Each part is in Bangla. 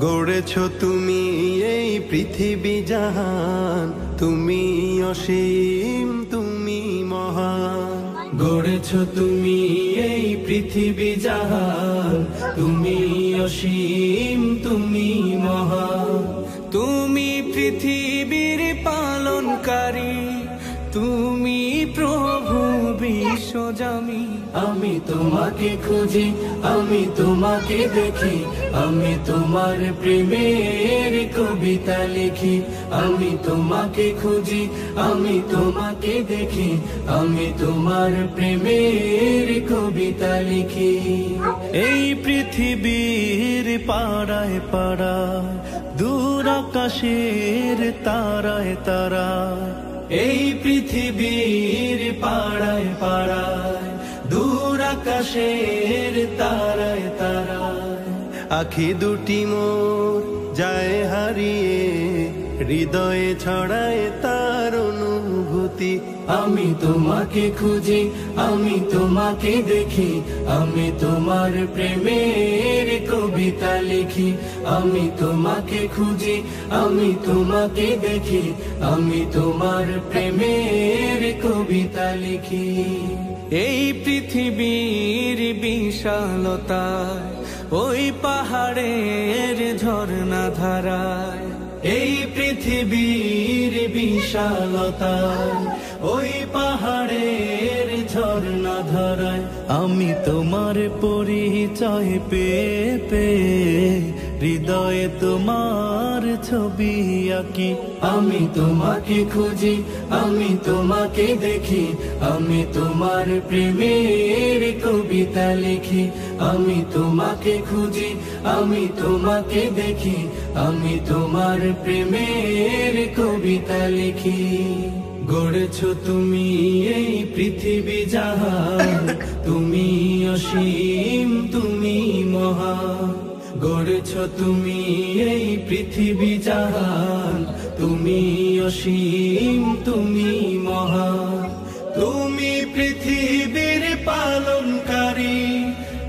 গড়েছো তুমি এই পৃথিবী জাহান, তুমি অসীম, তুমি মহান। গড়েছো তুমি এই পৃথিবী জাহান, তুমি অসীম, তুমি মহান। তুমি পৃথিবীর পালনকারী, তুমি প্রভু বিশ্বজামি। আমি তোমাকে খুঁজি, আমি তোমাকে দেখি, আমি তোমার প্রেমের কবিতা লিখি। আমি তোমাকে খুঁজি, আমি তোমাকে দেখি, আমি তোমার প্রেমের কবিতা লিখি। এই পৃথিবীর পাড়ায় পাড়ায়, দূর আকাশের তারায় তারায়, এই পৃথিবীর পাড়ায় পাড়ায়, দূর আকাশের তারায় তারায়, আখি দুটি মোর যায় হারিয়ে, হৃদয়ে ছড়ায় তার অনুভূতি। আমি তোমাকে খুঁজি, আমি তোমাকে দেখি, আমি তোমার প্রেমের কবিতা লিখি। আমি তোমাকে খুঁজি, আমি তোমাকে দেখি, আমি তোমার প্রেমের কবিতা লিখি। এই পৃথিবীর বিশালতায়, ওই পাহাড়ের ঝর্ণা ধারায়, এই পৃথিবীর বিশালতায়, ওই পাহাড়ের ঝর্ণা ধারায়, আমি তোমার পরিচয় পেয়ে পেয়ে হৃদয়ে তোমার ছবি আঁকি। আমি তোমাকে খুঁজি, আমি তোমাকে দেখি, আমি তোমার প্রেমের কবিতা লিখি। আমি তোমাকে খুঁজি, আমি তোমাকে দেখি, আমি তোমার প্রেমের কবিতা লিখি। গড়েছো তুমি এই পৃথিবী জাহান, তুমি অসীম, তুমি মহান। গড়েছো তুমি এই পৃথিবী জাহান, তুমি অসীম, তুমি মহান। তুমি পৃথিবীর পালনকারী,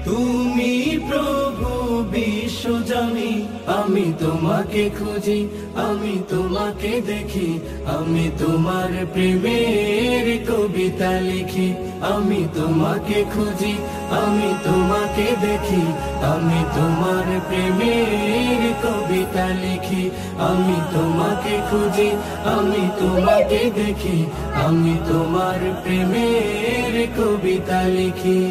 তুমি প্রভু বিশ্বজামি। আমি তোমাকে খুঁজি, আমি তোমাকে দেখি, আমি তোমার প্রেমের কবিতা লিখি। আমি তোমাকে খুঁজি, আমি তোমাকে দেখি, আমি তোমার প্রেমের কবিতা লিখি। আমি তোমাকে খুঁজি, আমি তোমাকে দেখি, আমি তোমার প্রেমের কবিতা লিখি।